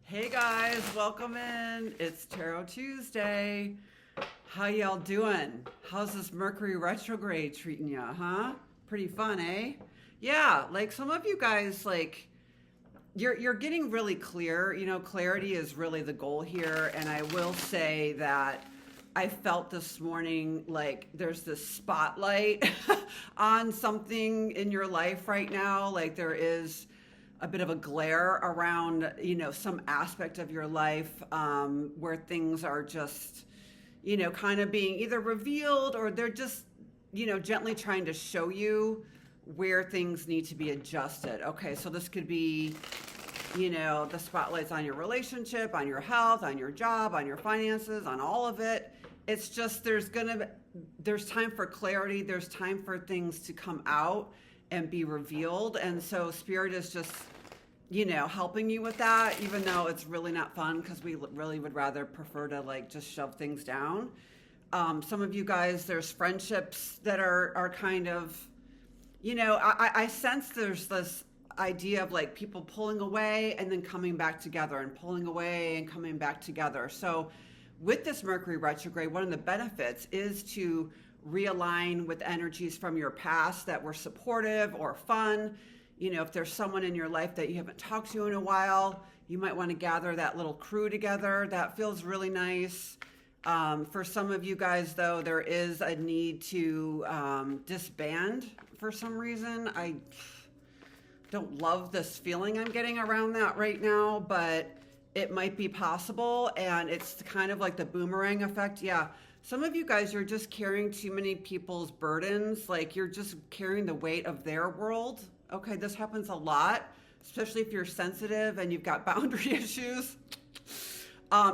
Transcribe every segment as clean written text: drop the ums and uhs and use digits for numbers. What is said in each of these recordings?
Hey guys, welcome in. It's Tarot Tuesday. How y'all doing? How's this Mercury retrograde treating ya, huh? Pretty fun, eh? Yeah, like some of you guys you're getting really clear. Clarity is really the goal here, and I will say that I felt this morning like there's this spotlight on something in your life right now. Like there is a bit of a glare around, some aspect of your life where things are just, kind of being either revealed or they're just, gently trying to show you where things need to be adjusted. Okay, so this could be, the spotlight's on your relationship, on your health, on your job, on your finances, on all of it. It's just there's time for clarity. There's time for things to come out and be revealed. And so Spirit is just, helping you with that, even though it's really not fun because we really would rather prefer to just shove things down. Some of you guys, there's friendships that are kind of, I sense there's this idea of people pulling away and then coming back together and pulling away and coming back together. So with this Mercury retrograde, one of the benefits is to realign with energies from your past that were supportive or fun. If there's someone in your life that you haven't talked to in a while, you might want to gather that little crew together. That feels really nice. For some of you guys, though, there is a need to disband for some reason. I don't love this feeling I'm getting around that right now, but it might be possible, and it's kind of like the boomerang effect. Yeah, some of you guys, you're just carrying too many people's burdens. You're just carrying the weight of their world. Okay, this happens a lot, especially if you're sensitive and you've got boundary issues.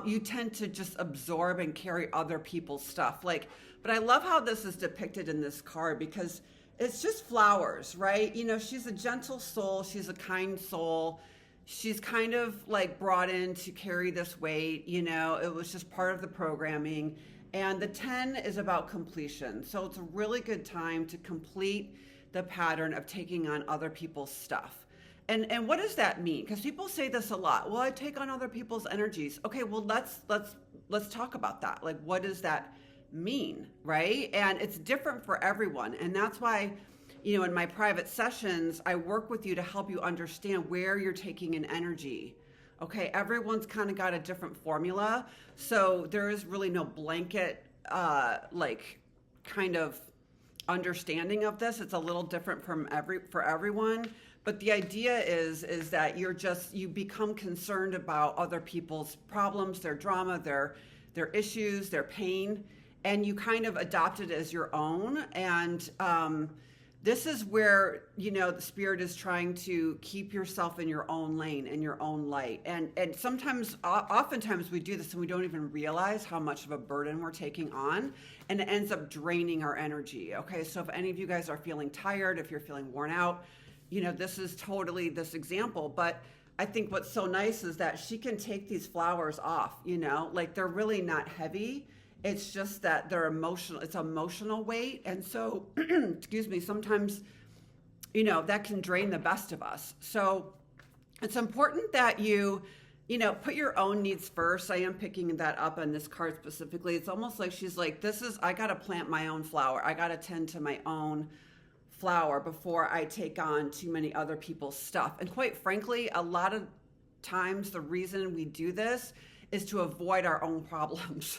You tend to just absorb and carry other people's stuff. But I love how this is depicted in this card because it's just flowers, right? She's a gentle soul. She's a kind soul. She's kind of brought in to carry this weight. It was just part of the programming. And the 10 is about completion. So it's a really good time to complete the pattern of taking on other people's stuff. And what does that mean? Because people say this a lot. Well, I take on other people's energies. Okay, well, let's talk about that. What does that mean, right? And it's different for everyone. And that's why, in my private sessions, I work with you to help you understand where you're taking an energy. Okay, everyone's kind of got a different formula. So there is really no blanket, kind of understanding of this. It's a little different for everyone. But the idea is that you become concerned about other people's problems, their drama, their issues, their pain, and you kind of adopt it as your own. And this is where, the Spirit is trying to keep yourself in your own lane, in your own light. And oftentimes we do this and we don't even realize how much of a burden we're taking on, and it ends up draining our energy. Okay, so if any of you guys are feeling tired, if you're feeling worn out, this is totally this example. But I think what's so nice is that she can take these flowers off, they're really not heavy. It's just that they're emotional. It's emotional weight. And so, excuse me, sometimes, that can drain the best of us. So it's important that you, put your own needs first. I am picking that up on this card specifically. It's almost like she's like, I got to plant my own flower. I got to tend to my own flower before I take on too many other people's stuff. And quite frankly, a lot of times the reason we do this is to avoid our own problems.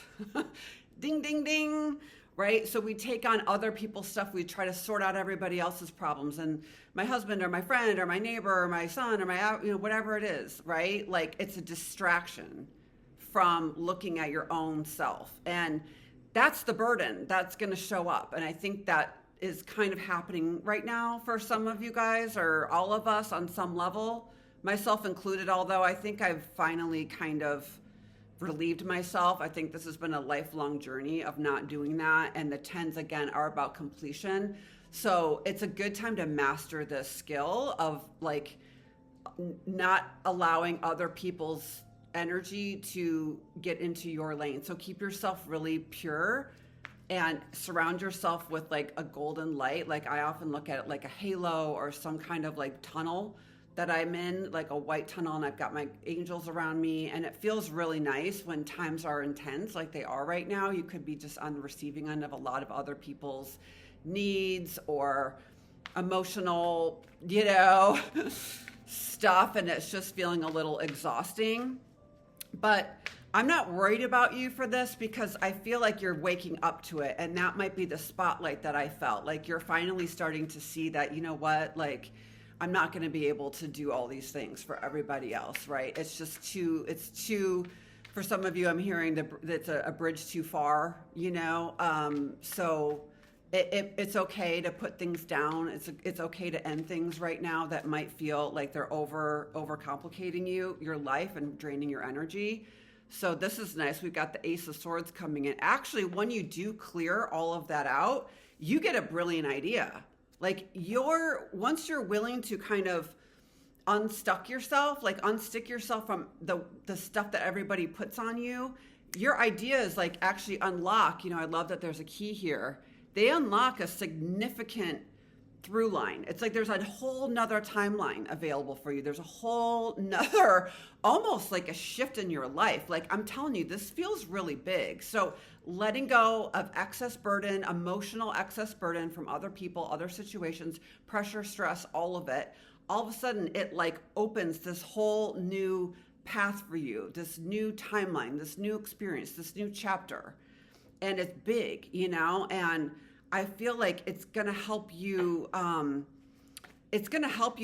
Ding, ding, ding, right? So we take on other people's stuff. We try to sort out everybody else's problems. And my husband or my friend or my neighbor or my son or my, whatever it is, right? It's a distraction from looking at your own self. And that's the burden that's going to show up. And I think that is kind of happening right now for some of you guys or all of us on some level, myself included, although I think I've finally kind of relieved myself. I think this has been a lifelong journey of not doing that. And the 10s, again, are about completion. So it's a good time to master this skill of not allowing other people's energy to get into your lane. So keep yourself really pure and surround yourself with a golden light. I often look at it like a halo or some kind of tunnel that I'm in, like a white tunnel, and I've got my angels around me, and it feels really nice when times are intense like they are right now. You could be just on the receiving end of a lot of other people's needs or emotional, stuff, and it's just feeling a little exhausting. But I'm not worried about you for this because I feel like you're waking up to it, and that might be the spotlight that I felt. Like you're finally starting to see that, you know what, like I'm not going to be able to do all these things for everybody else, right? It's too, for some of you, I'm hearing that it's a bridge too far, so it's okay to put things down. It's okay to end things right now that might feel like they're over complicating your life and draining your energy. So this is nice. We've got the Ace of Swords coming in. Actually, when you do clear all of that out, you get a brilliant idea. Like once you're willing to kind of unstick yourself from the stuff that everybody puts on you, your ideas like actually unlock, I love that there's a key here. They unlock a significant through line. It's like there's a whole nother timeline available for you. There's a whole nother, almost like a shift in your life. Like I'm telling you, this feels really big. So letting go of excess burden, emotional excess burden from other people, other situations, pressure, stress, all of it. All of a sudden it like opens this whole new path for you, this new timeline, this new experience, this new chapter. And it's big, and I feel like it's going to help you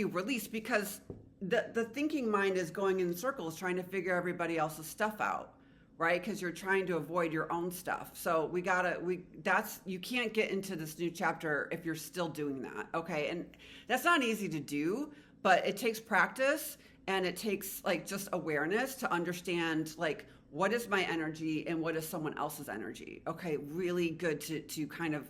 release, because the thinking mind is going in circles trying to figure everybody else's stuff out, right? Because you're trying to avoid your own stuff. So you can't get into this new chapter if you're still doing that. Okay. And that's not easy to do, but it takes practice, and it takes like just awareness to understand like, what is my energy and what is someone else's energy? Okay. Really good to kind of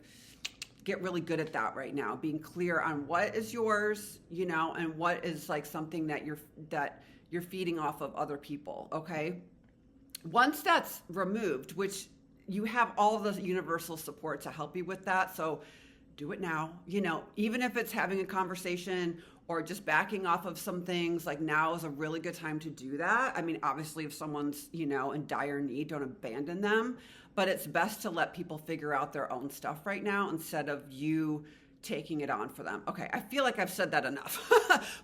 get really good at that right now, being clear on what is yours, and what is like something that you're feeding off of other people. Okay. Once that's removed, which you have all the universal support to help you with that. So do it now, even if it's having a conversation or just backing off of some things, like now is a really good time to do that. I mean, obviously if someone's, in dire need, don't abandon them, but it's best to let people figure out their own stuff right now instead of you taking it on for them. Okay, I feel like I've said that enough,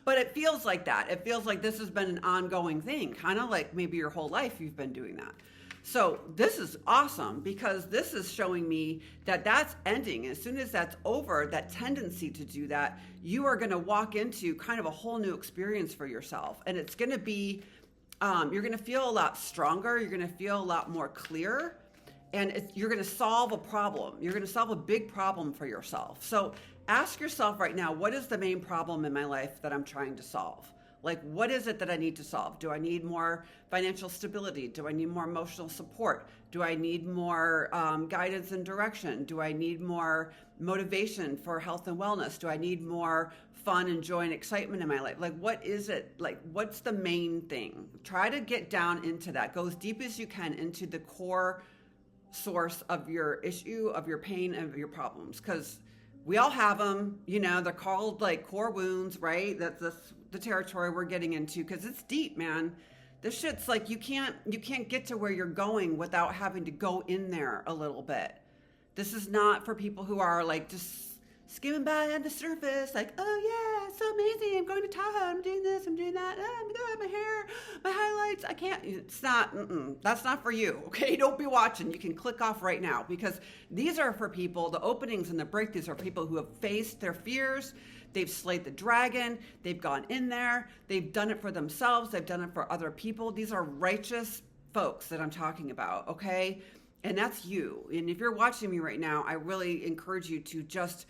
but it feels like that. It feels like this has been an ongoing thing, kind of like maybe your whole life you've been doing that. So this is awesome, because this is showing me that that's ending. As soon as that's over, that tendency to do that, you are going to walk into kind of a whole new experience for yourself. And it's going to be, you're going to feel a lot stronger. You're going to feel a lot more clear. And you're going to solve a problem. You're going to solve a big problem for yourself. So ask yourself right now, what is the main problem in my life that I'm trying to solve? Like, what is it that I need to solve? Do I need more financial stability? Do I need more emotional support? Do I need more guidance and direction? Do I need more motivation for health and wellness? Do I need more fun and joy and excitement in my life? Like, what is it? Like, what's the main thing? Try to get down into that. Go as deep as you can into the core source of your issue, of your pain, and of your problems. Because we all have them, they're called like core wounds, right? That's the territory we're getting into, because it's deep, man. This shit's like, you can't get to where you're going without having to go in there a little bit. This is not for people who are like just skimming by on the surface, like, oh yeah, it's so amazing, I'm going to Tahoe, I'm doing this, I'm doing that, oh my God, my hair, my highlights, I can't, it's not, that's not for you, okay? Don't be watching. You can click off right now, because these are for people, the openings and the breakthroughs are people who have faced their fears, they've slayed the dragon, they've gone in there, they've done it for themselves, they've done it for other people. These are righteous folks that I'm talking about, okay? And that's you. And if you're watching me right now, I really encourage you to just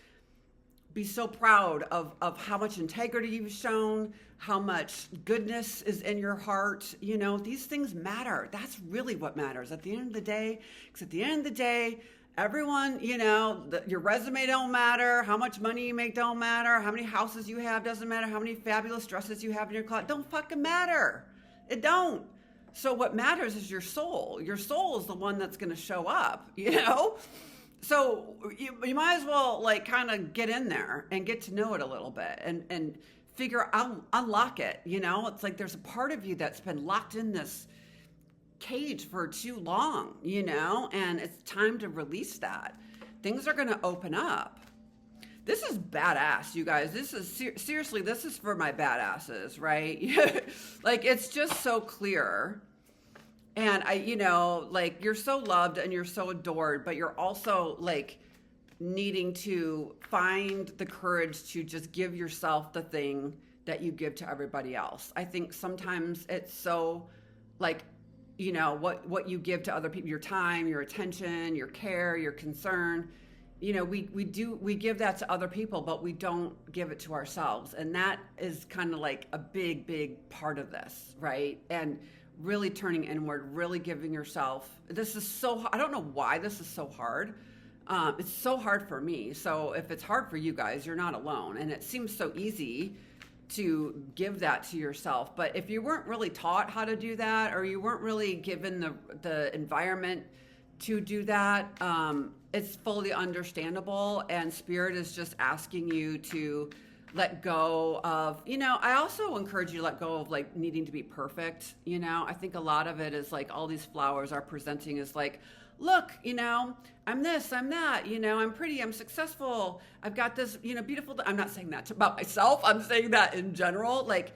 be so proud of how much integrity you've shown, how much goodness is in your heart. These things matter. That's really what matters at the end of the day. Because at the end of the day, everyone, your resume don't matter. How much money you make don't matter. How many houses you have doesn't matter. How many fabulous dresses you have in your closet don't fucking matter. It don't. So what matters is your soul. Your soul is the one that's going to show up, So you might as well like kind of get in there and get to know it a little bit and figure out, unlock it. You know, it's like there's a part of you that's been locked in this cage for too long, you know, and it's time to release that. Things are going to open up. This is badass, you guys. This is seriously, this is for my badasses, right? Like, it's just so clear. And you know, like, you're so loved and you're so adored, but you're also like needing to find the courage to just give yourself the thing that you give to everybody else. I think sometimes it's so like, you know, what you give to other people, your time, your attention, your care, your concern, you know, we give that to other people, but we don't give it to ourselves. And that is kind of like a big part of this, right? And really turning inward, really giving yourself, this is so, I don't know why this is so hard. It's so hard for me. So if it's hard for you guys, you're not alone. And it seems so easy to give that to yourself. But if you weren't really taught how to do that, or you weren't really given the environment to do that, it's fully understandable. And Spirit is just asking you to let go of, you know, I also encourage you to let go of like needing to be perfect. You know, I think a lot of it is like all these flowers are presenting as like, look, you know, I'm this, I'm that, you know, I'm pretty, I'm successful, I've got this, you know, beautiful, I'm not saying that about myself, I'm saying that in general, like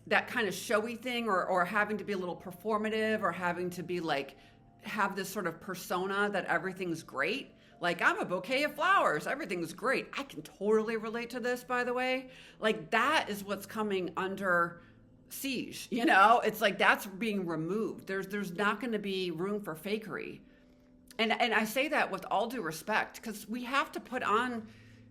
that kind of showy thing, or having to be a little performative, or having to be like, have this sort of persona that everything's great. Like, I'm a bouquet of flowers, everything's great. I can totally relate to this, by the way. Like, that is what's coming under siege, you know? It's like that's being removed. There's not going to be room for fakery. And I say that with all due respect, because we have to put on,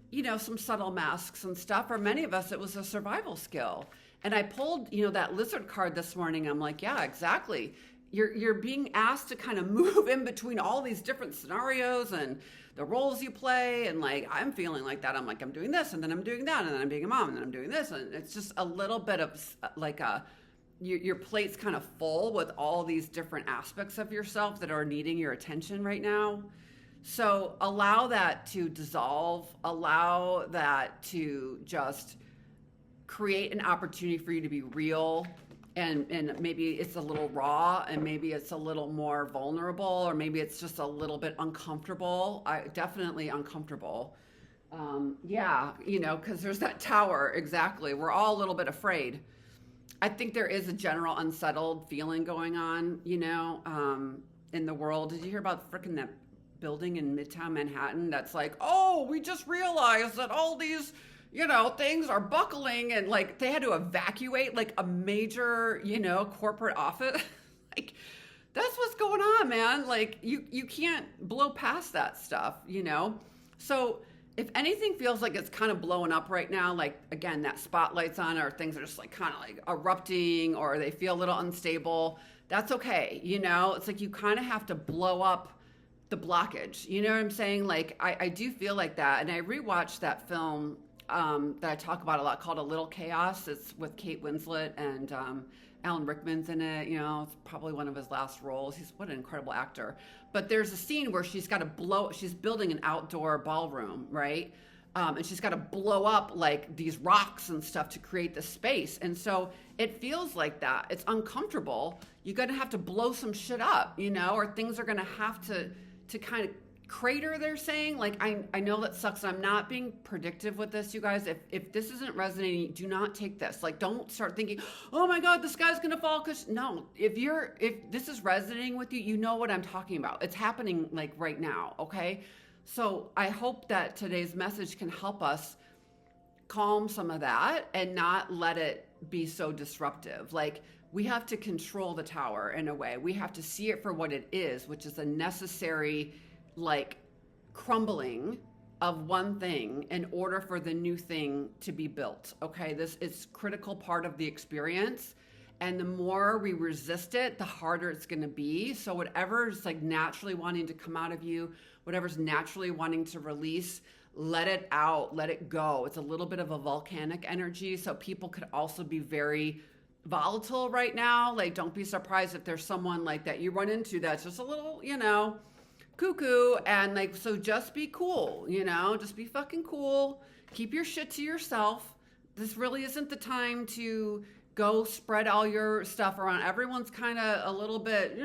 you know, some subtle masks and stuff. For many of us, it was a survival skill. And I pulled, you know, that lizard card this morning. I'm like, yeah, exactly. You're being asked to kind of move in between all these different scenarios and the roles you play. And like, I'm feeling like that. I'm like, I'm doing this, and then I'm doing that, and then I'm being a mom, and then I'm doing this. And it's just a little bit of like your plate's kind of full with all these different aspects of yourself that are needing your attention right now. So allow that to dissolve, allow that to just create an opportunity for you to be real. And maybe it's a little raw, and maybe it's a little more vulnerable, or maybe it's just a little bit uncomfortable. Definitely uncomfortable. Yeah, you know, because there's that tower, exactly. We're all a little bit afraid. I think there is a general unsettled feeling going on, you know, in the world. Did you hear about frickin' that building in Midtown Manhattan that's like, oh, we just realized that all these, you know, things are buckling, and like they had to evacuate like a major, you know, corporate office. Like, that's what's going on, man. Like, you can't blow past that stuff, you know? So if anything feels like it's kind of blowing up right now, like, again, that spotlight's on, or things are just like kind of like erupting, or they feel a little unstable, that's okay. You know, it's like you kind of have to blow up the blockage. You know what I'm saying? Like, I do feel like that. And I rewatched that film that I talk about a lot called A Little Chaos. It's with Kate Winslet, and Alan Rickman's in it. You know, it's probably one of his last roles. What an incredible actor. But there's a scene where she's building an outdoor ballroom, right? And she's got to blow up like these rocks and stuff to create the space. And so it feels like that. It's uncomfortable. You're going to have to blow some shit up, you know, or things are going to have to kind of crater, they're saying. Like, I know that sucks. I'm not being predictive with this, you guys. If this isn't resonating, do not take this. Like, don't start thinking, oh my God, the sky's gonna fall. Cause no, if this is resonating with you, you know what I'm talking about. It's happening like right now. Okay. So I hope that today's message can help us calm some of that and not let it be so disruptive. Like, we have to control the tower in a way. We have to see it for what it is, which is a necessary, like, crumbling of one thing in order for the new thing to be built. Okay, this is critical part of the experience, and the more we resist it, the harder it's going to be. So whatever's like naturally wanting to come out of you, whatever's naturally wanting to release, let it out, let it go. It's a little bit of a volcanic energy, so people could also be very volatile right now. Like, don't be surprised if there's someone like that you run into that's just a little, you know, cuckoo. And like, so just be cool, you know, just be fucking cool. Keep your shit to yourself. this really isn't the time to go spread all your stuff around. Everyone's kind of a little bit,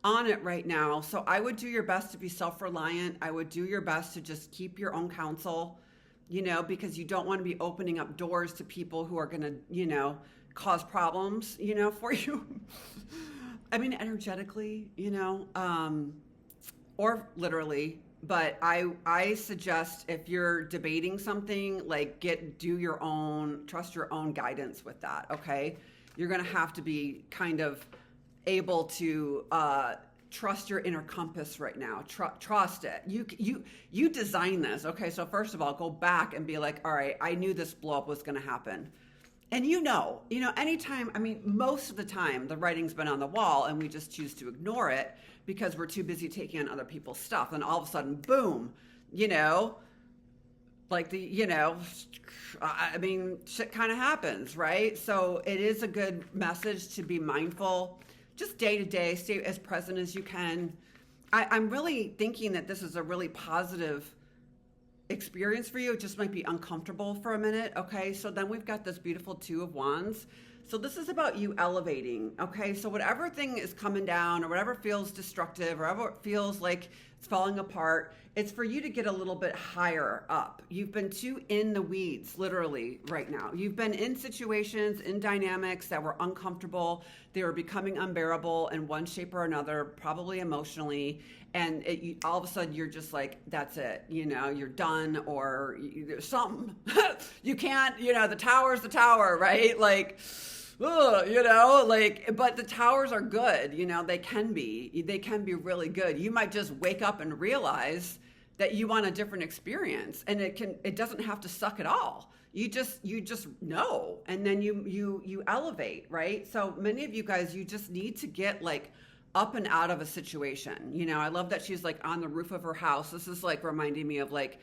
on it right now. So I would do your best to be self-reliant. I would do your best to just keep your own counsel, because you don't want to be opening up doors to people who are going to, cause problems, for you. I mean, energetically, or literally. But I suggest if you're debating something, like trust your own guidance with that, okay? You're going to have to be kind of able to trust your inner compass right now. Trust it. You design this, okay? So first of all, go back and be like, all right, I knew this blow up was going to happen. And anytime, most of the time the writing's been on the wall and we just choose to ignore it because we're too busy taking on other people's stuff. And all of a sudden, boom, shit kind of happens, right? So it is a good message to be mindful, just day to day, stay as present as you can. I'm really thinking that this is a really positive experience for you. It just might be uncomfortable for a minute, okay? So then we've got this beautiful Two of Wands. So this is about you elevating, okay? So whatever thing is coming down or whatever feels destructive or whatever feels like it's falling apart, it's for you to get a little bit higher up. You've been too in the weeds, literally, right now. You've been in situations, in dynamics that were uncomfortable. They were becoming unbearable in one shape or another, probably emotionally. And all of a sudden, you're just like, that's it. You're done, or there's something. You can't, the tower's the tower, right? Like, but the towers are good. They can be really good. You might just wake up and realize that you want a different experience, and it doesn't have to suck at all. You just know, and then you elevate, right? So many of you guys, you just need to get like up and out of a situation. I love that she's like on the roof of her house. This is like reminding me of like,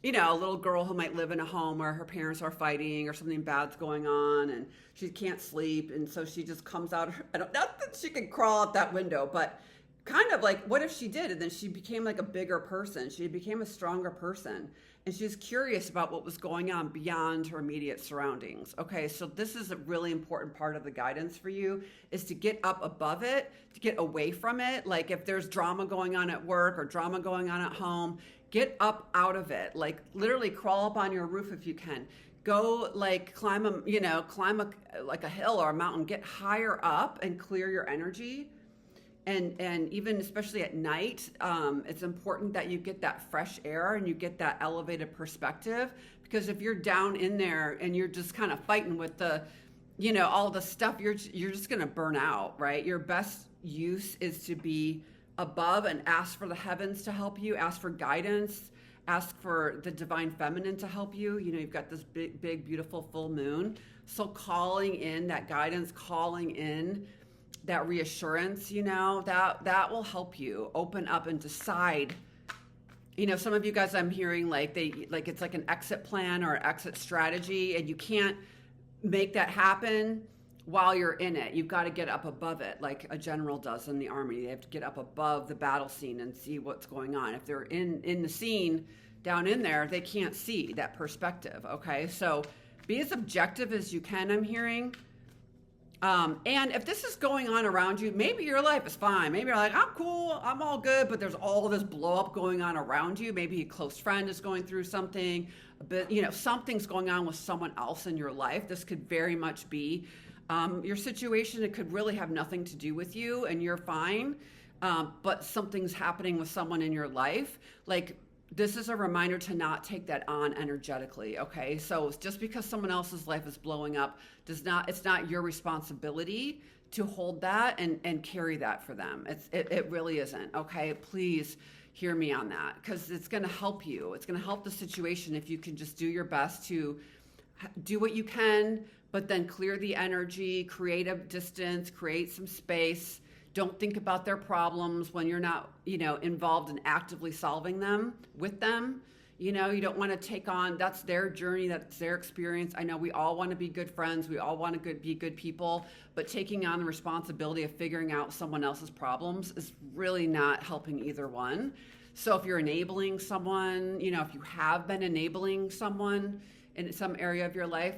a little girl who might live in a home where her parents are fighting or something bad's going on and she can't sleep. And so she just comes out, not that she can crawl out that window, but kind of like, what if she did? And then she became like a bigger person. She became a stronger person. And she was curious about what was going on beyond her immediate surroundings. Okay, so this is a really important part of the guidance for you, is to get up above it, to get away from it. Like if there's drama going on at work or drama going on at home, get up out of it. Like literally crawl up on your roof if you can. Go like climb like a hill or a mountain. Get higher up and clear your energy. And even especially at night, it's important that you get that fresh air and you get that elevated perspective, because if you're down in there and you're just kind of fighting with the, all the stuff, you're just going to burn out, right? Your best use is to be above and ask for the heavens to help you, ask for guidance, ask for the divine feminine to help you. You've got this big, beautiful full moon. So calling in that guidance, calling in that reassurance, that will help you open up and decide. Some of you guys, I'm hearing it's like an exit plan or an exit strategy, and you can't make that happen while you're in it. You've got to get up above it, like a general does in the army. They have to get up above the battle scene and see what's going on. If they're in the scene down in there, they can't see that perspective, okay? So be as objective as you can, I'm hearing. And if this is going on around you, maybe your life is fine. Maybe you're like, I'm cool, I'm all good, but there's all this blow up going on around you. Maybe a close friend is going through something, something's going on with someone else in your life. This could very much be your situation. It could really have nothing to do with you and you're fine. But something's happening with someone in your life. Like, this is a reminder to not take that on energetically, okay? So just because someone else's life is blowing up, it's not your responsibility to hold that and carry that for them. It really isn't, okay? Please hear me on that, because it's going to help you. It's going to help the situation if you can just do your best to do what you can, but then clear the energy, create a distance, create some space. Don't think about their problems when you're not, involved in actively solving them with them. You don't want to take on, that's their journey, that's their experience. I know we all want to be good friends. We all want to be good people, but taking on the responsibility of figuring out someone else's problems is really not helping either one. So if you're enabling someone, if you have been enabling someone in some area of your life,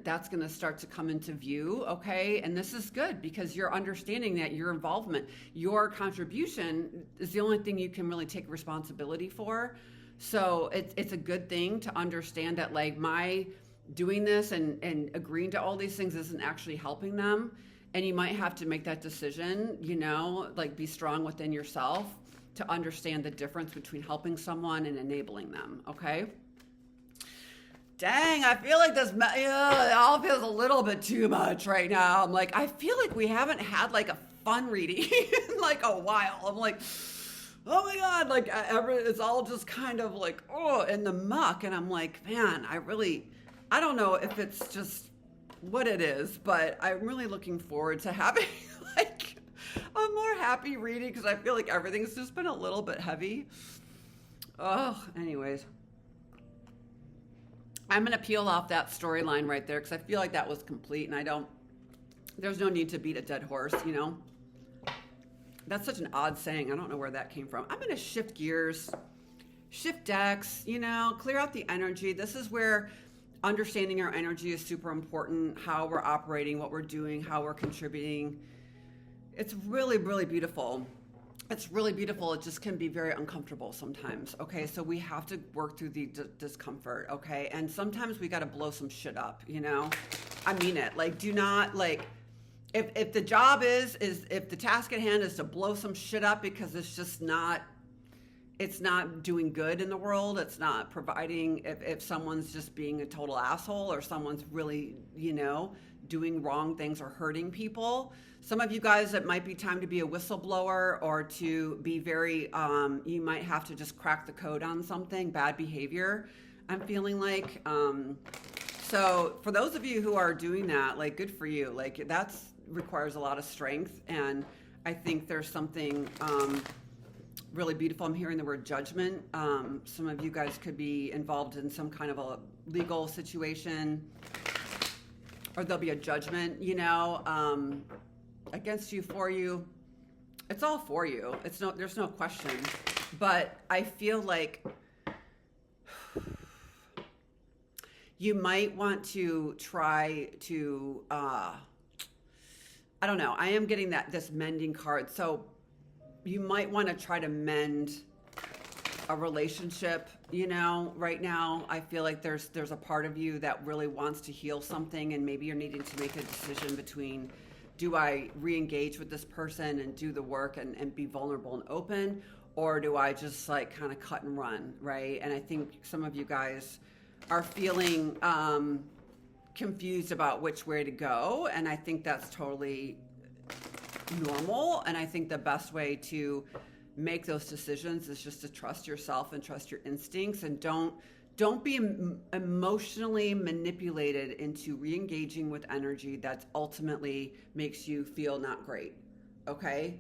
that's gonna start to come into view, okay? And this is good because you're understanding that your involvement, your contribution is the only thing you can really take responsibility for. So it's a good thing to understand that like my doing this and agreeing to all these things isn't actually helping them. And you might have to make that decision, like be strong within yourself to understand the difference between helping someone and enabling them, okay? Dang, I feel like it all feels a little bit too much right now. I'm like, I feel like we haven't had like a fun reading in like a while. I'm like, oh my God, like it's all just kind of like, in the muck. And I'm like, man, I don't know if it's just what it is, but I'm really looking forward to having like a more happy reading because I feel like everything's just been a little bit heavy. Anyways. I'm going to peel off that storyline right there because I feel like that was complete and there's no need to beat a dead horse, That's such an odd saying. I don't know where that came from. I'm going to shift gears, shift decks, clear out the energy. This is where understanding our energy is super important, how we're operating, what we're doing, how we're contributing. It's really, really beautiful. It's really beautiful. It just can be very uncomfortable sometimes. Okay, so we have to work through the discomfort. Okay, and sometimes we got to blow some shit up. I mean it. Like, do not like. If the job is if the task at hand is to blow some shit up because it's just not. It's not doing good in the world. It's not providing. If someone's just being a total asshole or someone's really doing wrong things or hurting people. Some of you guys, it might be time to be a whistleblower or to be very, you might have to just crack the code on something, bad behavior, I'm feeling like. So for those of you who are doing that, like, good for you. Like, requires a lot of strength. And I think there's something really beautiful. I'm hearing the word judgment. Some of you guys could be involved in some kind of a legal situation, or there'll be a judgment, against you, for you. It's all for you. There's no question. But I feel like you might want to try to, I don't know. I am getting this mending card. So you might want to try to mend a relationship, right now. I feel like there's a part of you that really wants to heal something, and maybe you're needing to make a decision between, do I re-engage with this person and do the work and be vulnerable and open, or do I just like kind of cut and run, right? And I think some of you guys are feeling confused about which way to go, and I think that's totally normal. And I think the best way to make those decisions is just to trust yourself and trust your instincts, and don't be emotionally manipulated into re-engaging with energy that ultimately makes you feel not great, okay?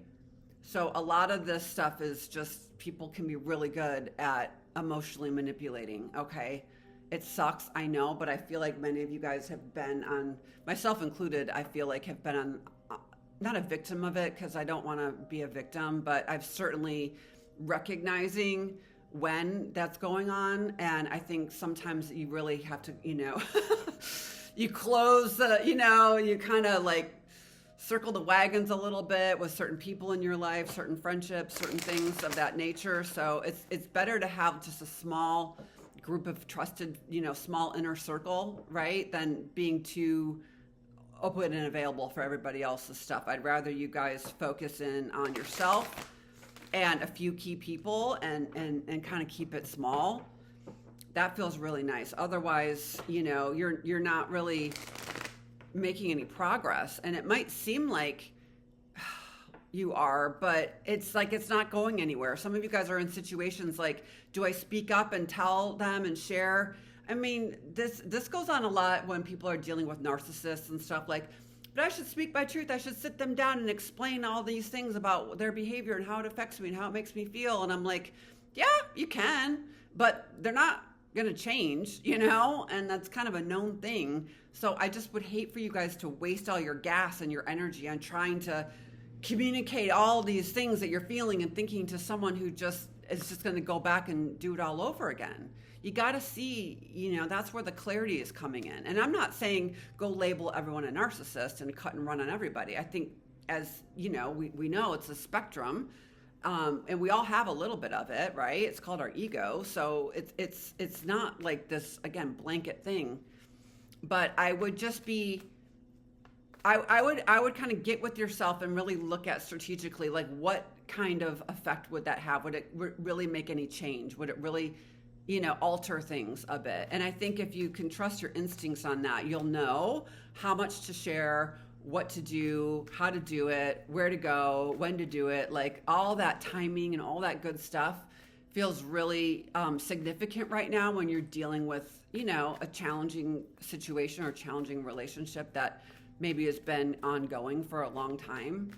So a lot of this stuff is just, people can be really good at emotionally manipulating, okay? It sucks, I know, but I feel like many of you guys have been on, myself included, I feel like have been on, not a victim of it because I don't want to be a victim, but I've certainly recognizing when that's going on. And I think sometimes you really have to, you close, you kind of like circle the wagons a little bit with certain people in your life, certain friendships, certain things of that nature. So it's better to have just a small group of trusted, small inner circle, right? Than being too open and available for everybody else's stuff. I'd rather you guys focus in on yourself and a few key people and kind of keep it small. That feels really nice. Otherwise, you're not really making any progress. And it might seem like you are, but it's like it's not going anywhere. Some of you guys are in situations like, do I speak up and tell them and share? I mean, this goes on a lot when people are dealing with narcissists and stuff, like, but I should speak my truth. I should sit them down and explain all these things about their behavior and how it affects me and how it makes me feel. And I'm like, yeah, you can, but they're not going to change, and that's kind of a known thing. So I just would hate for you guys to waste all your gas and your energy on trying to communicate all these things that you're feeling and thinking to someone who is just going to go back and do it all over again. you got to see, that's where the clarity is coming in. And I'm not saying go label everyone a narcissist and cut and run on everybody. I think, as we know it's a spectrum, and we all have a little bit of it, right? It's called our ego. So it's not like this, again, blanket thing. But I would just be, I would kind of get with yourself and really look at strategically, like what kind of effect would that have? Would it really make any change? Would it really, alter things a bit? And I think if you can trust your instincts on that, you'll know how much to share, what to do, how to do it, where to go, when to do it. Like all that timing and all that good stuff feels really significant right now when you're dealing with, a challenging situation or a challenging relationship that maybe has been ongoing for a long time.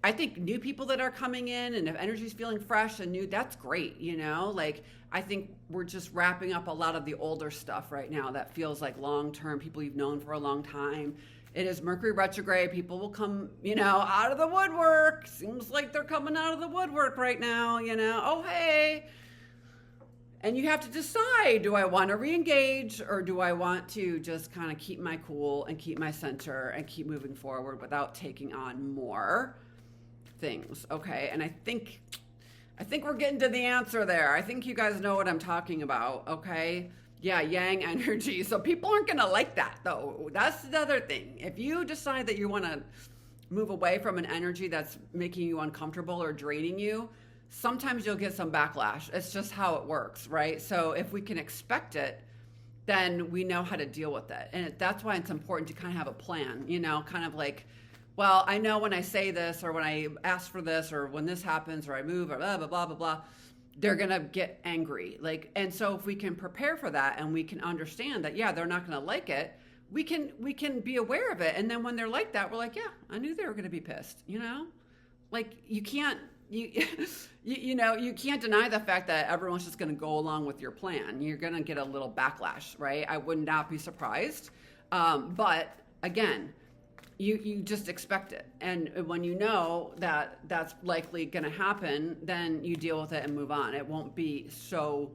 I think new people that are coming in, and if energy's feeling fresh and new, that's great. Like I think we're just wrapping up a lot of the older stuff right now that feels like long-term, people you've known for a long time. It is Mercury retrograde. People will come, out of the woodwork. Seems like they're coming out of the woodwork right now, oh, hey. And you have to decide, do I want to re-engage, or do I want to just kind of keep my cool and keep my center and keep moving forward without taking on more things? Okay. And I think we're getting to the answer there. I think you guys know what I'm talking about. Okay. Yeah. Yang energy. So people aren't going to like that though. That's the other thing. If you decide that you want to move away from an energy that's making you uncomfortable or draining you, sometimes you'll get some backlash. It's just how it works, right? So if we can expect it, then we know how to deal with it. And that's why it's important to kind of have a plan, kind of like, well, I know when I say this, or when I ask for this, or when this happens, or I move, or blah, blah, blah, blah, blah, they're going to get angry. And so if we can prepare for that, and we can understand that, yeah, they're not going to like it, we can be aware of it. And then when they're like that, we're like, yeah, I knew they were going to be pissed, like you can't, you can't deny the fact that everyone's just going to go along with your plan. You're going to get a little backlash, right? I would not be surprised. But again, you just expect it. And when you know that that's likely going to happen, then you deal with it and move on. It won't be so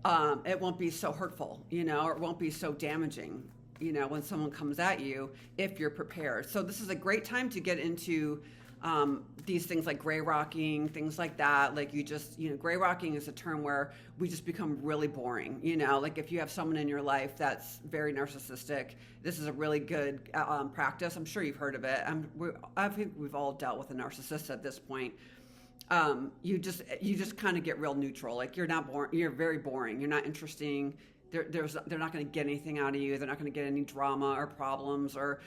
hurtful, or it won't be so damaging, when someone comes at you, if you're prepared. So this is a great time to get into these things like gray rocking, things like that. Like gray rocking is a term where we just become really boring. Like if you have someone in your life that's very narcissistic, this is a really good practice. I'm sure you've heard of it. I think we've all dealt with a narcissist at this point. You just kind of get real neutral. Like you're not boring. You're very boring. You're not interesting. They're not going to get anything out of you. They're not going to get any drama or problems or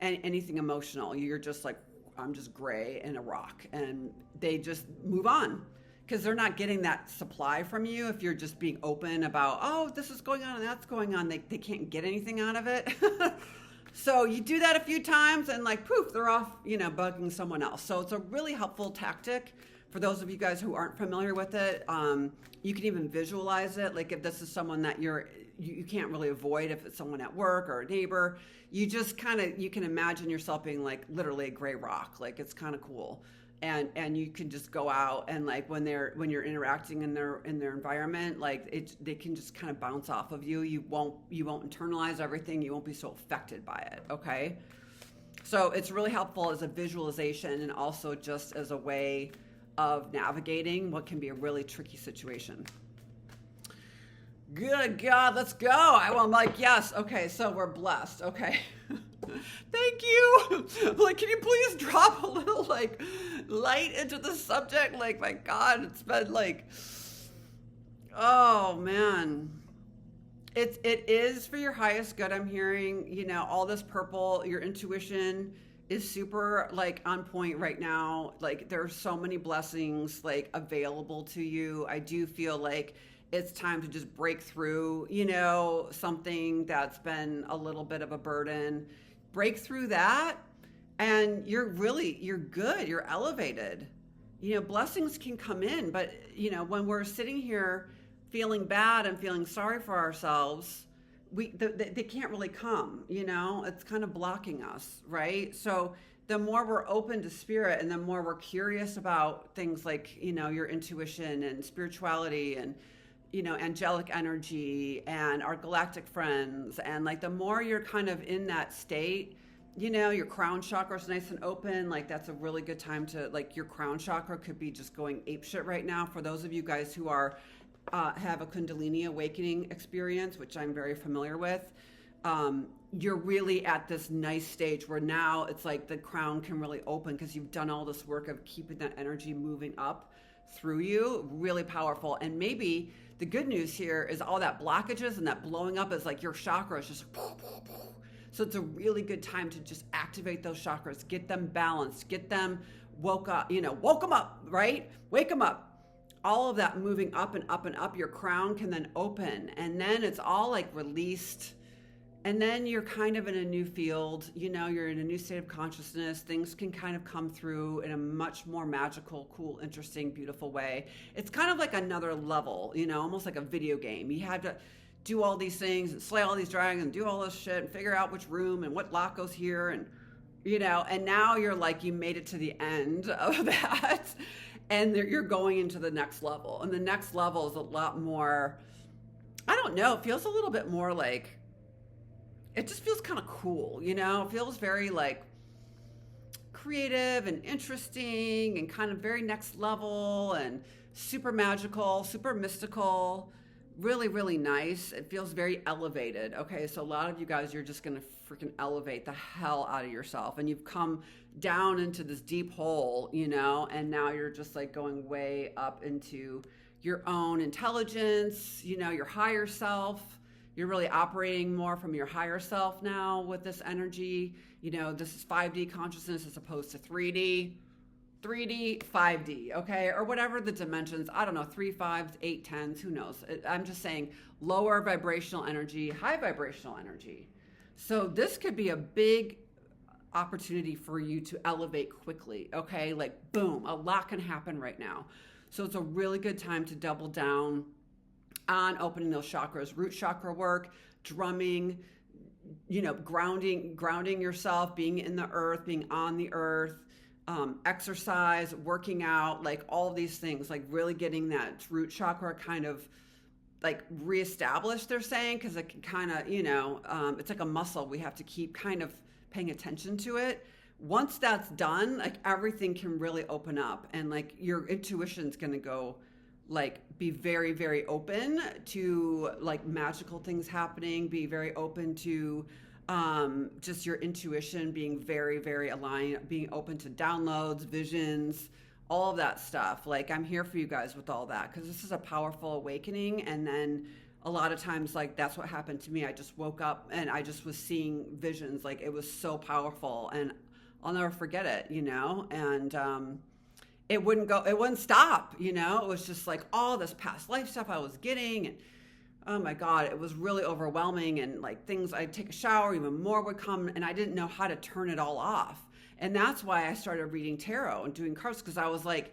anything emotional. You're just like, I'm just gray and a rock, and they just move on because they're not getting that supply from you. If you're just being open about, oh, this is going on and that's going on, they can't get anything out of it. So you do that a few times and like poof, they're off, bugging someone else. So it's a really helpful tactic for those of you guys who aren't familiar with it. You can even visualize it. Like if this is someone that you can't really avoid, if it's someone at work or a neighbor, you just you can imagine yourself being like literally a gray rock. Like it's kind of cool. And you can just go out and like when you're interacting in their environment, like they can just kind of bounce off of you. You won't internalize everything. You won't be so affected by it. Okay. So it's really helpful as a visualization and also just as a way of navigating what can be a really tricky situation. Good God, let's go. I'm like, yes. Okay, so we're blessed. Okay. Thank you. Like, can you please drop a little like light into the subject? Like, my God, it's been like, oh man. It is for your highest good. I'm hearing, all this purple, your intuition is super like on point right now. Like there are so many blessings like available to you. I do feel like it's time to just break through, something that's been a little bit of a burden. Break through that and you're good. You're elevated. Blessings can come in, but when we're sitting here feeling bad and feeling sorry for ourselves, they can't really come, it's kind of blocking us, right? So the more we're open to spirit and the more we're curious about things like, your intuition and spirituality and, angelic energy and our galactic friends. And like, the more you're kind of in that state, your crown chakra is nice and open. Like, that's a really good time to, like, your crown chakra could be just going apeshit right now. For those of you guys who are, have a Kundalini awakening experience, which I'm very familiar with, you're really at this nice stage where now it's like the crown can really open because you've done all this work of keeping that energy moving up through you. Really powerful. And maybe the good news here is all that blockages and that blowing up is like your chakra is just so it's a really good time to just activate those chakras, get them balanced, get them woke them up, right? Wake them up. All of that moving up and up and up, your crown can then open, and then it's all like released. And then you're kind of in a new field, you're in a new state of consciousness. Things can kind of come through in a much more magical, cool, interesting, beautiful way. It's kind of like another level, almost like a video game. You had to do all these things and slay all these dragons and do all this shit and figure out which room and what lock goes here. And, and now you're like, you made it to the end of that and you're going into the next level. And the next level is a lot more, I don't know, it feels a little bit more like, it just feels kind of cool, it feels very like creative and interesting and kind of very next level and super magical, super mystical, really, really nice. It feels very elevated. Okay. So a lot of you guys, you're just going to freaking elevate the hell out of yourself, and you've come down into this deep hole, and now you're just like going way up into your own intelligence, your higher self. You're really operating more from your higher self now with this energy. This is 5D consciousness as opposed to 3D, 5D, okay? Or whatever the dimensions, I don't know, 3, 5, 8, 10s, who knows? I'm just saying lower vibrational energy, high vibrational energy. So this could be a big opportunity for you to elevate quickly, okay? Like, boom, a lot can happen right now. So it's a really good time to double down on opening those chakras, root chakra work, drumming, grounding yourself, being in the earth, being on the earth, exercise, working out, like all these things, like really getting that root chakra kind of like reestablished, they're saying, because it can kind of, it's like a muscle. We have to keep kind of paying attention to it. Once that's done, like everything can really open up, and like your intuition's going to go like be very, very open to like magical things happening, be very open to just your intuition being very, very aligned, being open to downloads, visions, all of that stuff. Like, I'm here for you guys with all that, because this is a powerful awakening. And then a lot of times, like, that's what happened to me. I just woke up and I just was seeing visions. Like, it was so powerful, and I'll never forget it, and it wouldn't stop, it was just like all this past life stuff I was getting, and oh my God, it was really overwhelming. And like things, I'd take a shower, even more would come, and I didn't know how to turn it all off. And that's why I started reading tarot and doing cards, because I was like,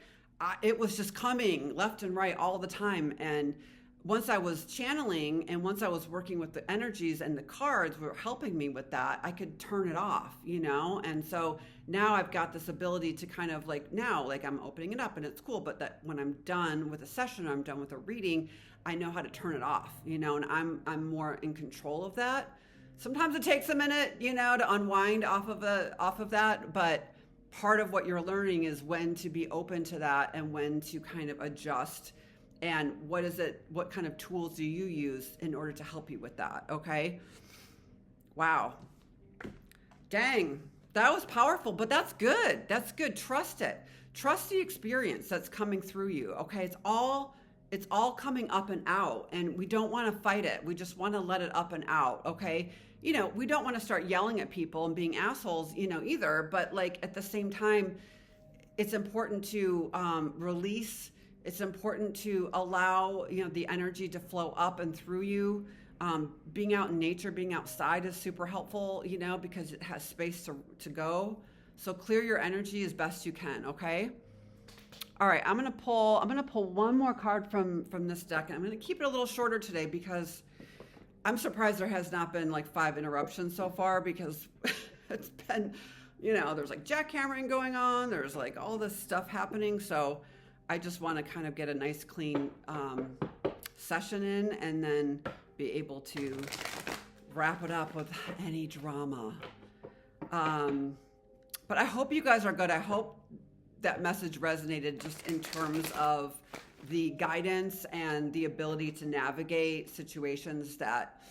it was just coming left and right all the time. And once I was channeling and once I was working with the energies, and the cards were helping me with that, I could turn it off, And so now I've got this ability to kind of like, now, like, I'm opening it up and it's cool. But that when I'm done with a session, or I'm done with a reading, I know how to turn it off, and I'm more in control of that. Sometimes it takes a minute, to unwind off of that. But part of what you're learning is when to be open to that and when to kind of adjust. And what kind of tools do you use in order to help you with that? Okay. Wow. Dang. That was powerful, but that's good. That's good. Trust it. Trust the experience that's coming through you. Okay. It's all coming up and out, and we don't want to fight it. We just want to let it up and out. Okay. We don't want to start yelling at people and being assholes, either. But like at the same time, it's important to release. It's important to allow, the energy to flow up and through you. Being out in nature, being outside is super helpful, because it has space to go. So clear your energy as best you can. Okay. All right. I'm going to pull one more card from this deck, and I'm going to keep it a little shorter today because I'm surprised there has not been like 5 interruptions so far, because it's been, there's like jackhammering going on. There's like all this stuff happening. So I just want to kind of get a nice clean session in and then be able to wrap it up with any drama. But I hope you guys are good. I hope that message resonated just in terms of the guidance and the ability to navigate situations that,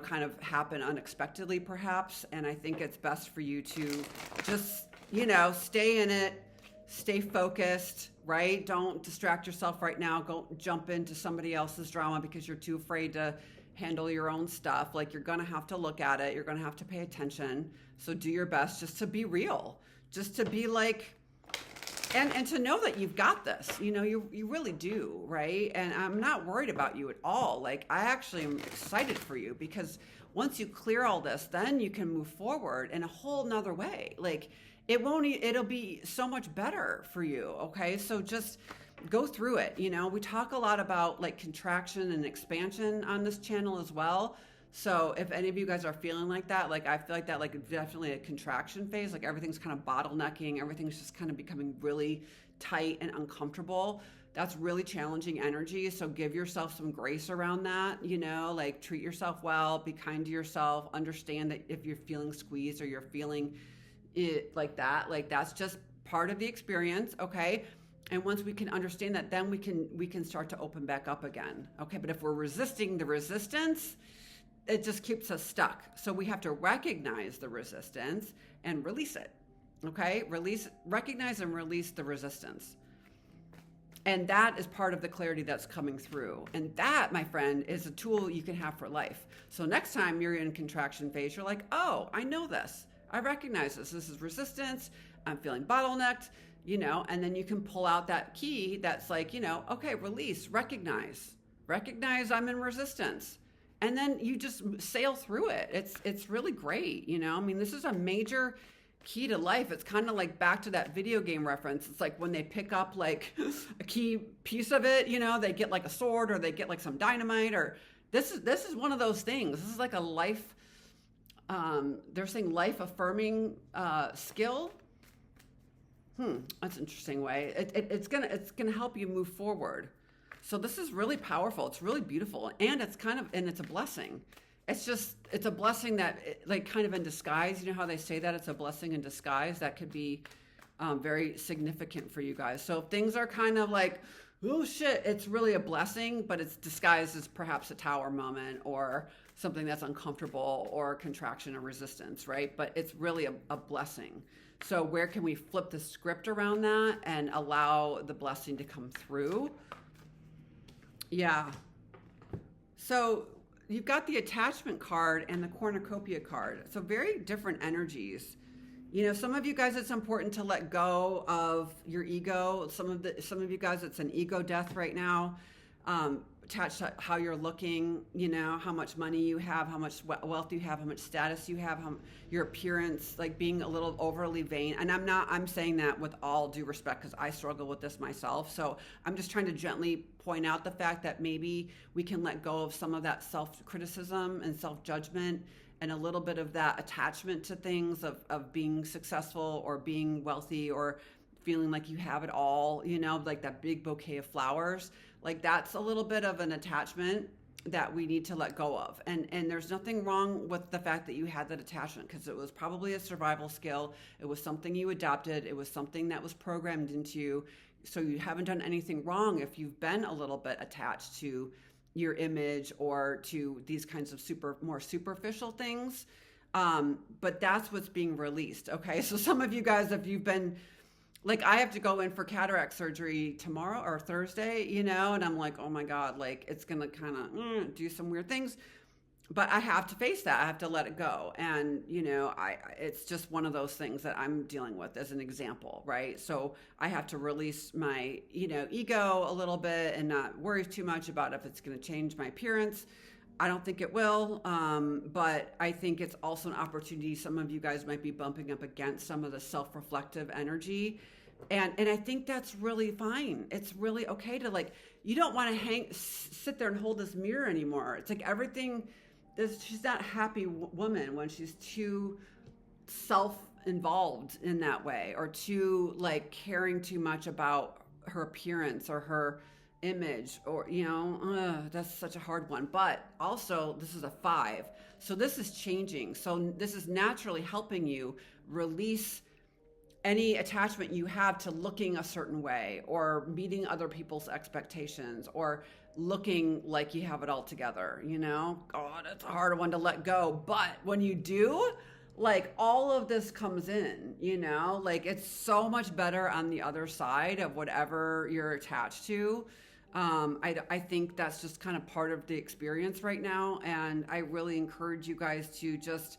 kind of happen unexpectedly perhaps. And I think it's best for you to just, stay in it, stay focused, right? Don't distract yourself right now. Go jump into somebody else's drama because you're too afraid to handle your own stuff. Like, you're going to have to look at it. You're going to have to pay attention. So do your best just to be real, just to be like, and to know that you've got this, you really do, right? And I'm not worried about you at all. Like, I actually am excited for you because once you clear all this, then you can move forward in a whole nother way. Like, it'll be so much better for you. Okay. So just go through it. We talk a lot about like contraction and expansion on this channel as well. So if any of you guys are feeling like that, like I feel like that, like definitely a contraction phase, like everything's kind of bottlenecking, everything's just kind of becoming really tight and uncomfortable. That's really challenging energy. So give yourself some grace around that, like treat yourself well, be kind to yourself, understand that if you're feeling squeezed or you're feeling it like that, like that's just part of the experience. Okay. And once we can understand that, then we can start to open back up again. Okay. But if we're resisting the resistance, it just keeps us stuck. So we have to recognize the resistance and release it. Okay? Recognize and release the resistance. And that is part of the clarity that's coming through. And that, my friend, is a tool you can have for life. So next time you're in contraction phase, you're like, oh, I know this. I recognize this. This is resistance. I'm feeling bottlenecked, and then you can pull out that key that's like, okay, release, recognize I'm in resistance. And then you just sail through it. It's really great, this is a major key to life. It's kind of like back to that video game reference. It's like when they pick up like a key piece of it, they get like a sword or they get like some dynamite, or this is one of those things. This is like a life, they're saying life affirming skill. That's an interesting way. It's gonna help you move forward. So this is really powerful. It's really beautiful. And it's a blessing. It's a blessing that like kind of in disguise. You know how they say that it's a blessing in disguise? That could be very significant for you guys. So if things are kind of like, oh shit, it's really a blessing, but it's disguised as perhaps a tower moment or something that's uncomfortable or contraction or resistance, right? But it's really a blessing. So where can we flip the script around that and allow the blessing to come through? Yeah. So you've got the attachment card and the cornucopia card. So very different energies. Some of you guys, it's important to let go of your ego. Some of you guys, it's an ego death right now. Attached to how you're looking, how much money you have, how much wealth you have, how much status you have, your appearance, like being a little overly vain. And I'm saying that with all due respect because I struggle with this myself. So I'm just trying to gently point out the fact that maybe we can let go of some of that self-criticism and self-judgment and a little bit of that attachment to things of being successful or being wealthy or feeling like you have it all, like that big bouquet of flowers. Like that's a little bit of an attachment that we need to let go of. And there's nothing wrong with the fact that you had that attachment because it was probably a survival skill. It was something you adopted. It was something that was programmed into you. So you haven't done anything wrong if you've been a little bit attached to your image or to these kinds of more superficial things. But that's what's being released. Okay. So some of you guys, if you've been like, I have to go in for cataract surgery tomorrow or Thursday, and I'm like, oh my God, like it's going to kind of do some weird things, but I have to face that. I have to let it go. And, it's just one of those things that I'm dealing with as an example, right? So I have to release my, ego a little bit and not worry too much about if it's going to change my appearance. I don't think it will, but I think it's also an opportunity. Some of you guys might be bumping up against some of the self-reflective energy. And I think that's really fine. It's really okay to you don't want to sit there and hold this mirror anymore. It's like everything, she's not a happy woman when she's too involved in that way, or too like caring too much about her appearance or her image, or that's such a hard one. But also, this is a 5, so this is changing. So this is naturally helping you release any attachment you have to looking a certain way, or meeting other people's expectations, or looking like you have it all together. God, it's a hard one to let go. But when you do, like, all of this comes in, like, it's so much better on the other side of whatever you're attached to. I think that's just kind of part of the experience right now. And I really encourage you guys to just,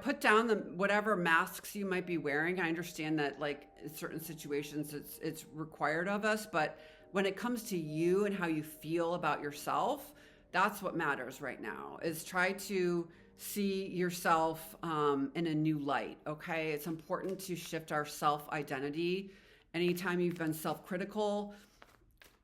put down whatever masks you might be wearing. I understand that, like, in certain situations it's required of us, but when it comes to you and how you feel about yourself, that's what matters right now, is try to see yourself in a new light. Okay. It's important to shift our self-identity. Anytime you've been self-critical,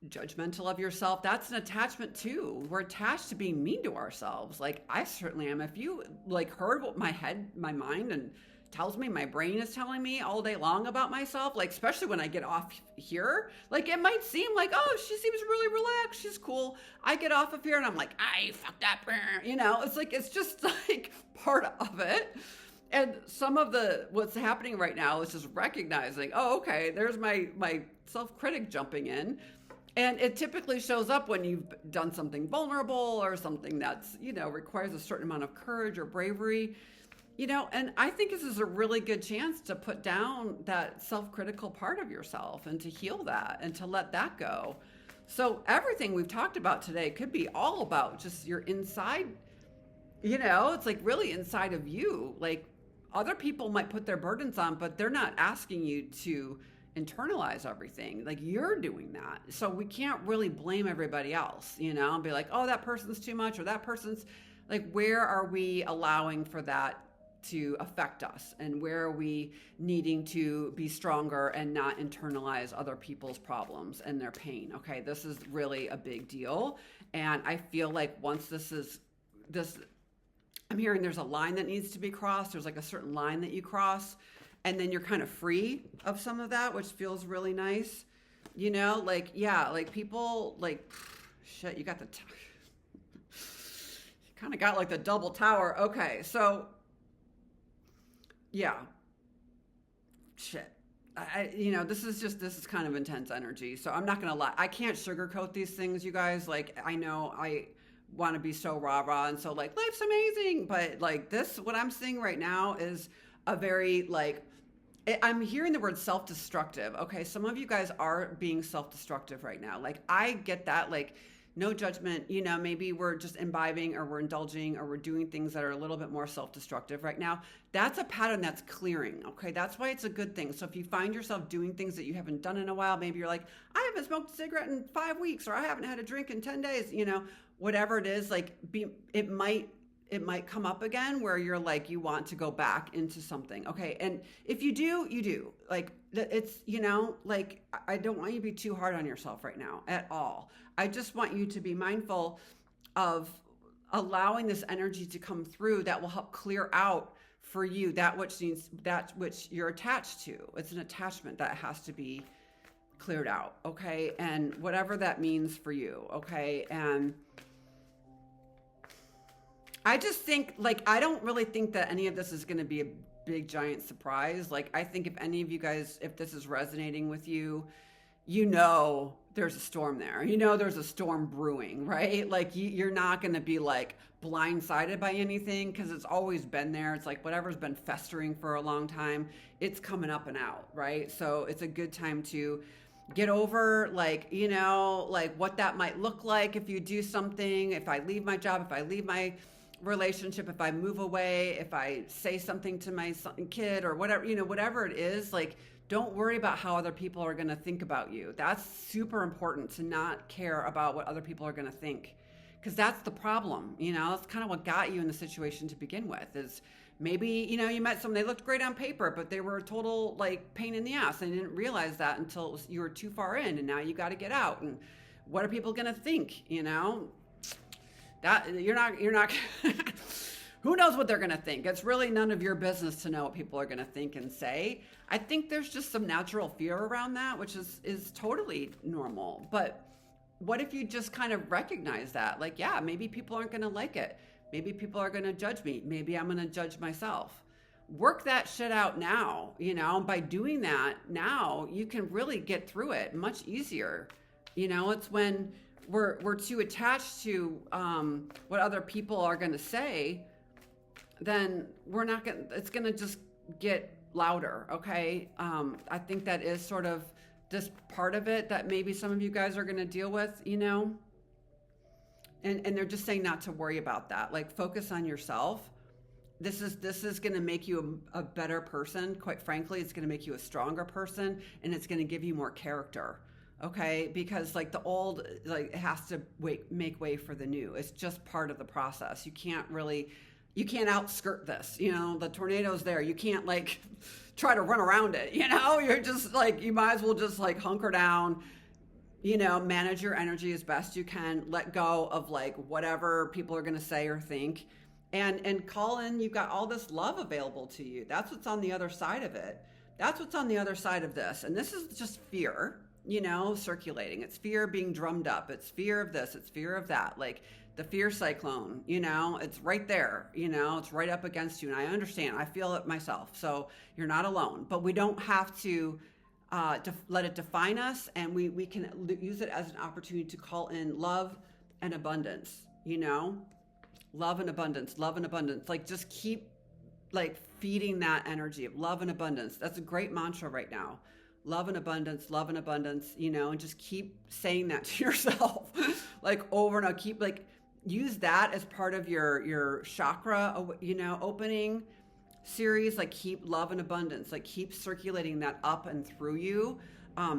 judgmental of yourself, that's an attachment too. We're attached to being mean to ourselves. Like, I certainly am. If you like heard what my mind and tells me, my brain is telling me all day long about myself, like, especially when I get off here, like, it might seem like, oh, she seems really relaxed, she's cool. I get off of here and I'm like, I fucked up, it's like, it's just like part of it. And some of what's happening right now is just recognizing, oh, okay, there's my self-critic jumping in. And it typically shows up when you've done something vulnerable, or something that's, requires a certain amount of courage or bravery, and I think this is a really good chance to put down that self-critical part of yourself and to heal that and to let that go. So everything we've talked about today could be all about just your inside, it's like really inside of you. Like, other people might put their burdens on, but they're not asking you to internalize everything. Like, you're doing that. So we can't really blame everybody else, and be like, oh, that person's too much, or that person's like, where are we allowing for that to affect us, and where are we needing to be stronger and not internalize other people's problems and their pain? Okay, this is really a big deal. And I feel like once I'm hearing there's a line that needs to be crossed. There's like a certain line that you cross, and then you're kind of free of some of that, which feels really nice. Like, yeah, like people like, shit, you got you kind of got like the double tower. Okay, so yeah, shit. This is kind of intense energy. So I'm not going to lie. I can't sugarcoat these things, you guys. Like, I know I want to be so rah-rah and so like, life's amazing. But like this, what I'm seeing right now is a very like, I'm hearing the word self-destructive. Okay. Some of you guys are being self-destructive right now. Like, I get that. Like, no judgment, maybe we're just imbibing, or we're indulging, or we're doing things that are a little bit more self-destructive right now. That's a pattern that's clearing. Okay. That's why it's a good thing. So if you find yourself doing things that you haven't done in a while, maybe you're like, I haven't smoked a cigarette in 5 weeks, or I haven't had a drink in 10 days, whatever it is, like it might come up again where you're like, you want to go back into something. Okay. And if you do, you do. Like, it's, like, I don't want you to be too hard on yourself right now at all. I just want you to be mindful of allowing this energy to come through that will help clear out for you that which you're attached to. It's an attachment that has to be cleared out. Okay. And whatever that means for you. Okay. And I just think, like, I don't really think that any of this is going to be a big, giant surprise. Like, I think if any of you guys, if this is resonating with you, there's a storm there. There's a storm brewing, right? Like, you're not going to be, like, blindsided by anything, because it's always been there. It's like whatever's been festering for a long time, it's coming up and out, right? So it's a good time to get over, like, like what that might look like if you do something, if I leave my job, if I leave my relationship, if I move away, if I say something to my kid or whatever, whatever it is, like, don't worry about how other people are going to think about you. That's super important, to not care about what other people are going to think, because that's the problem. That's kind of what got you in the situation to begin with, is maybe, you met someone, they looked great on paper, but they were a total like pain in the ass, and you didn't realize that until you were too far in, and now you got to get out. And what are people going to think? That you're not who knows what they're going to think? It's really none of your business to know what people are going to think and say. I think there's just some natural fear around that, which is totally normal. But what if you just kind of recognize that? Like, yeah, maybe people aren't going to like it. Maybe people are going to judge me. Maybe I'm going to judge myself. Work that shit out now, you know. By doing that now, you can really get through it much easier. You know, it's when we're too attached to what other people are going to say, then we're not going to, it's going to just get louder. Okay. I think that is sort of this part of it that maybe some of you guys are going to deal with, you know, and they're just saying not to worry about that. Like, focus on yourself. This is going to make you a better person. Quite frankly, it's going to make you a stronger person, and it's going to give you more character. Okay, because like the old, like, it has to make way for the new. It's just part of the process. You can't outskirt this. You know, the tornado's there. You can't like try to run around it. You know, you're just like, you might as well just like hunker down. You know, manage your energy as best you can. Let go of like whatever people are going to say or think, and call in. You've got all this love available to you. That's what's on the other side of it. That's what's on the other side of this. And this is just fear, you know, circulating. It's fear being drummed up. It's fear of this. It's fear of that. Like the fear cyclone, you know, it's right there, you know, it's right up against you. And I understand. I feel it myself. So you're not alone. But we don't have to let it define us. And we can use it as an opportunity to call in love and abundance, you know, love and abundance, love and abundance. Like, just keep like feeding that energy of love and abundance. That's a great mantra right now. Love and abundance, you know, and just keep saying that to yourself like over and over. Keep like, use that as part of your chakra, you know, opening series. Like, keep love and abundance, like keep circulating that up and through you.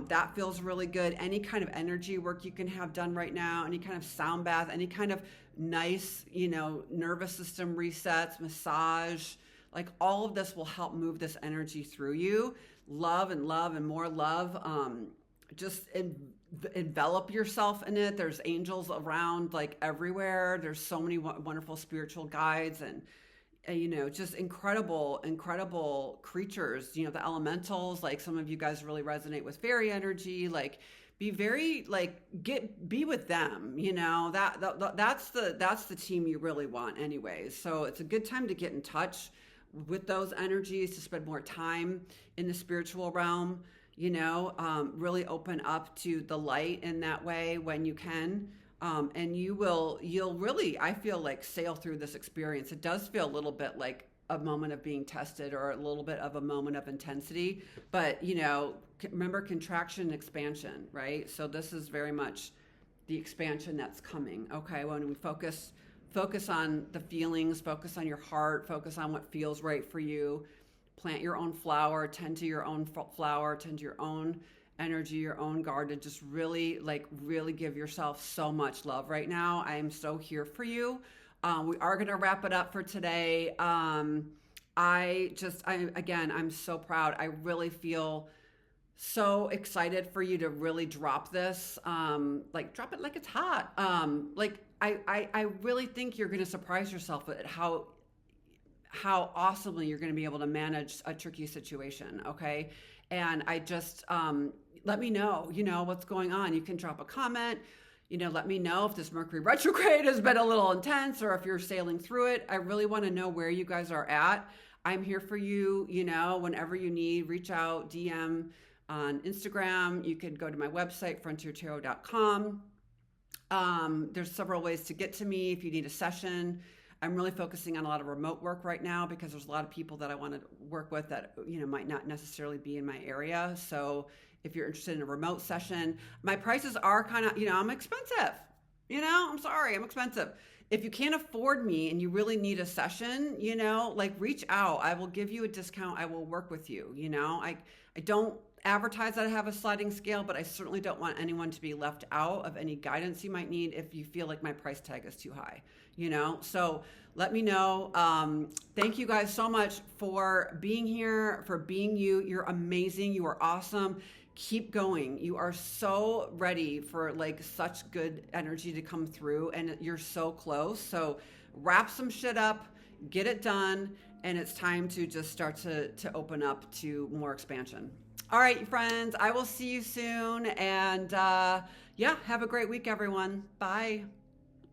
That feels really good. Any kind of energy work you can have done right now, any kind of sound bath, any kind of nice, you know, nervous system resets, massage, like all of this will help move this energy through you. Love and more love. Just envelop yourself in it. There's angels around like everywhere. There's so many wonderful spiritual guides and you know, just incredible creatures, you know, the elementals. Like, some of you guys really resonate with fairy energy. Like, be very like, be with them, you know, that's the team you really want anyways. So it's a good time to get in touch with those energies, to spend more time in the spiritual realm, you know, really open up to the light in that way when you can. And you'll really, I feel like, sail through this experience. It does feel a little bit like a moment of being tested, or a little bit of a moment of intensity, but you know, remember contraction and expansion, right? So this is very much the expansion that's coming. Okay. When we focus on the feelings, focus on your heart, focus on what feels right for you, plant your own flower, tend to your own flower, tend to your own energy, your own garden. Just really give yourself so much love right now. I am so here for you. We are going to wrap it up for today. I'm so proud. I really feel so excited for you to really drop this. Drop it like it's hot. I really think you're going to surprise yourself at how awesomely you're going to be able to manage a tricky situation. Okay. And I just, let me know, you know, what's going on. You can drop a comment, you know, let me know if this Mercury retrograde has been a little intense, or if you're sailing through it. I really want to know where you guys are at. I'm here for you, you know, whenever you need, reach out, DM on Instagram. You could go to my website, frontiertarot.com. There's several ways to get to me if you need a session. I'm really focusing on a lot of remote work right now, because there's a lot of people that I want to work with that, you know, might not necessarily be in my area. So if you're interested in a remote session, my prices are kind of, you know, I'm expensive. You know, I'm sorry, I'm expensive. If you can't afford me and you really need a session, you know, like, reach out. I will give you a discount. I will work with you. You know, I don't advertise that I have a sliding scale, but I certainly don't want anyone to be left out of any guidance you might need if you feel like my price tag is too high, you know? So let me know. Thank you guys so much for being here, for being you. You're amazing. You are awesome. Keep going. You are so ready for like such good energy to come through, and you're so close. So wrap some shit up, get it done, and it's time to just start to open up to more expansion. All right, friends, I will see you soon. And yeah, have a great week, everyone. Bye.